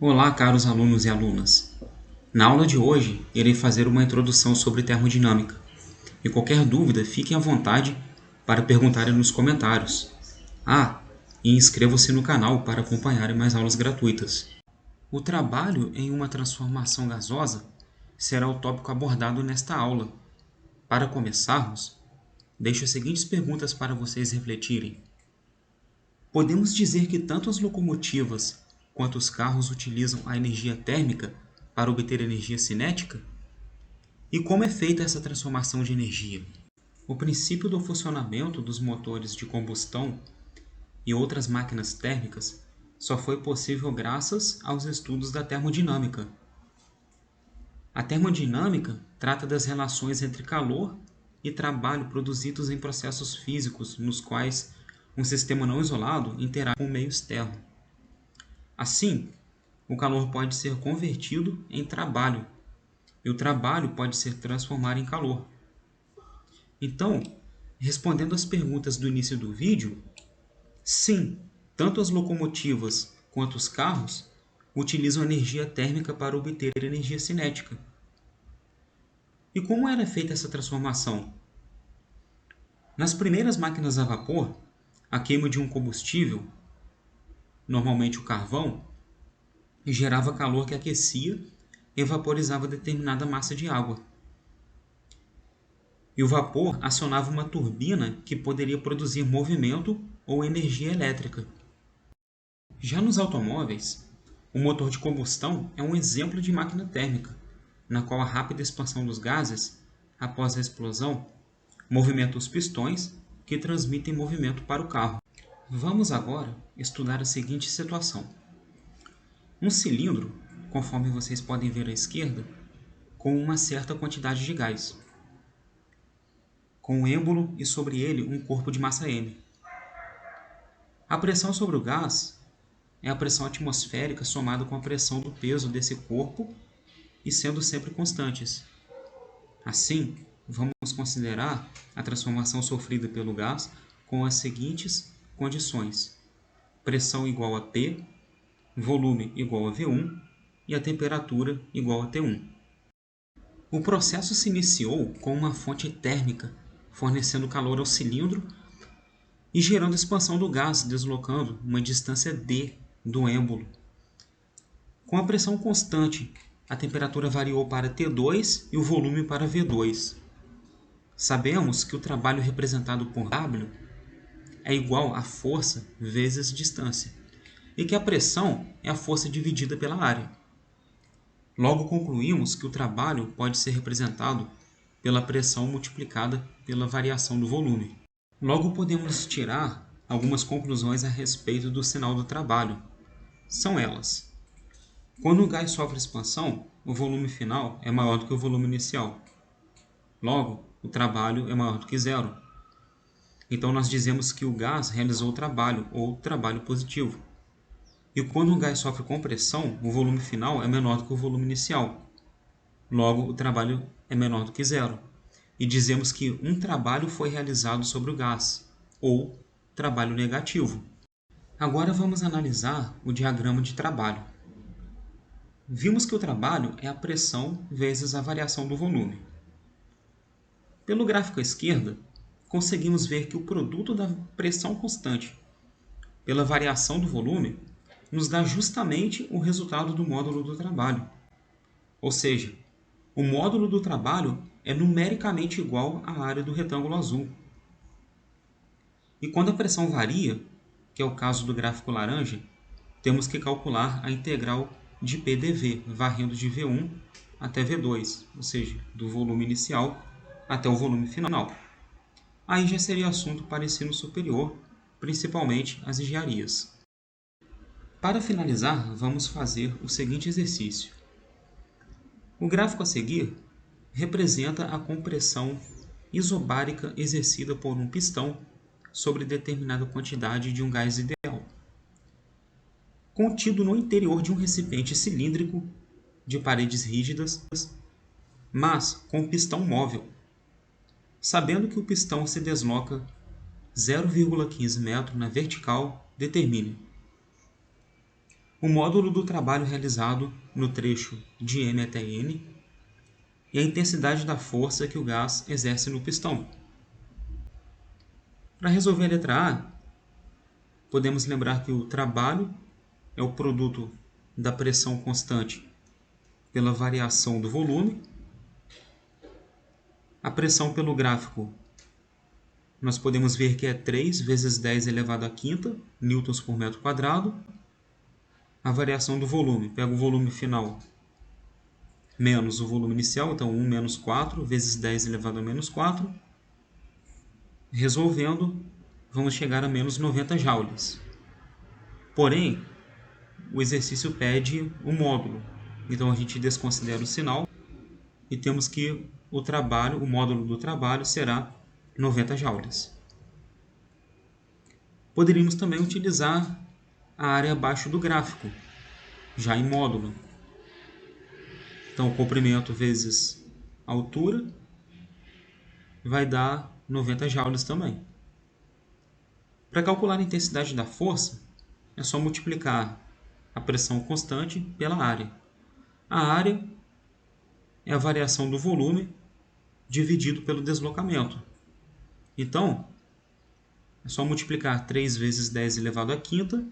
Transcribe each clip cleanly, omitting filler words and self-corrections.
Olá, caros alunos e alunas. Na aula de hoje, irei fazer uma introdução sobre termodinâmica. E qualquer dúvida, fiquem à vontade para perguntarem nos comentários. E inscrevam-se no canal para acompanharem mais aulas gratuitas. O trabalho em uma transformação gasosa será o tópico abordado nesta aula. Para começarmos, deixo as seguintes perguntas para vocês refletirem. Podemos dizer que tanto as locomotivas quanto os carros utilizam a energia térmica para obter energia cinética? E como é feita essa transformação de energia? O princípio do funcionamento dos motores de combustão e outras máquinas térmicas só foi possível graças aos estudos da termodinâmica. A termodinâmica trata das relações entre calor e trabalho produzidos em processos físicos nos quais um sistema não isolado interage com o meio externo. Assim, o calor pode ser convertido em trabalho e o trabalho pode ser transformado em calor. Então, respondendo às perguntas do início do vídeo, sim, tanto as locomotivas quanto os carros utilizam energia térmica para obter energia cinética. E como era feita essa transformação? Nas primeiras máquinas a vapor, a queima de um combustível, normalmente o carvão, gerava calor que aquecia e vaporizava determinada massa de água. E o vapor acionava uma turbina que poderia produzir movimento ou energia elétrica. Já nos automóveis, o motor de combustão é um exemplo de máquina térmica, na qual a rápida expansão dos gases, após a explosão, movimenta os pistões que transmitem movimento para o carro. Vamos agora estudar a seguinte situação. Um cilindro, conforme vocês podem ver à esquerda, com uma certa quantidade de gás, com um êmbolo e sobre ele um corpo de massa m. A pressão sobre o gás é a pressão atmosférica somada com a pressão do peso desse corpo e sendo sempre constantes. Assim, vamos considerar a transformação sofrida pelo gás com as seguintes condições: pressão igual a P, volume igual a V1 e a temperatura igual a T1. O processo se iniciou com uma fonte térmica fornecendo calor ao cilindro e gerando expansão do gás, deslocando uma distância d do êmbolo. Com a pressão constante, a temperatura variou para T2 e o volume para V2. Sabemos que o trabalho representado por W é igual à força vezes distância, e que a pressão é a força dividida pela área. Logo concluímos que o trabalho pode ser representado pela pressão multiplicada pela variação do volume. Logo podemos tirar algumas conclusões a respeito do sinal do trabalho. São elas: quando o gás sofre expansão, o volume final é maior do que o volume inicial. Logo, o trabalho é maior do que zero. Então nós dizemos que o gás realizou o trabalho, ou trabalho positivo. E quando o gás sofre compressão, o volume final é menor do que o volume inicial. Logo, o trabalho é menor do que zero. E dizemos que um trabalho foi realizado sobre o gás, ou trabalho negativo. Agora vamos analisar o diagrama de trabalho. Vimos que o trabalho é a pressão vezes a variação do volume. Pelo gráfico à esquerda, conseguimos ver que o produto da pressão constante pela variação do volume nos dá justamente o resultado do módulo do trabalho. Ou seja, o módulo do trabalho é numericamente igual à área do retângulo azul. E quando a pressão varia, que é o caso do gráfico laranja, temos que calcular a integral de PdV, varrendo de V1 até V2, ou seja, do volume inicial até o volume final. Aí já seria assunto para ensino superior, principalmente as engenharias. Para finalizar, vamos fazer o seguinte exercício. O gráfico a seguir representa a compressão isobárica exercida por um pistão sobre determinada quantidade de um gás ideal, contido no interior de um recipiente cilíndrico de paredes rígidas, mas com o pistão móvel. Sabendo que o pistão se desloca 0,15 metro na vertical, determine. o módulo do trabalho realizado no trecho de M até N e a intensidade da força que o gás exerce no pistão. Para resolver a letra A, podemos lembrar que o trabalho é o produto da pressão constante pela variação do volume. A pressão pelo gráfico, nós podemos ver que é 3 vezes 10 elevado à quinta newtons por metro quadrado. A variação do volume, pega o volume final menos o volume inicial, então 1 menos 4 vezes 10 elevado a menos 4. Resolvendo, vamos chegar a menos 90 joules. Porém, o exercício pede o módulo, então a gente desconsidera o sinal e temos que o módulo do trabalho será 90 joules. Poderíamos também utilizar a área abaixo do gráfico, já em módulo. Então, o comprimento vezes a altura vai dar 90 joules também. Para calcular a intensidade da força, é só multiplicar a pressão constante pela área. A área é a variação do volume dividido pelo deslocamento. Então, é só multiplicar 3 vezes 10 elevado à quinta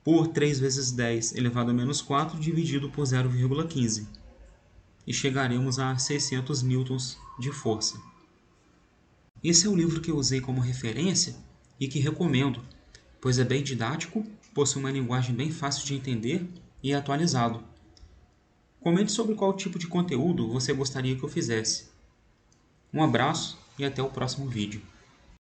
por 3 vezes 10 elevado a menos 4 dividido por 0,15. E chegaremos a 600 newtons de força. Esse é o livro que eu usei como referência e que recomendo, pois é bem didático, possui uma linguagem bem fácil de entender e é atualizado. Comente sobre qual tipo de conteúdo você gostaria que eu fizesse. Um abraço e até o próximo vídeo.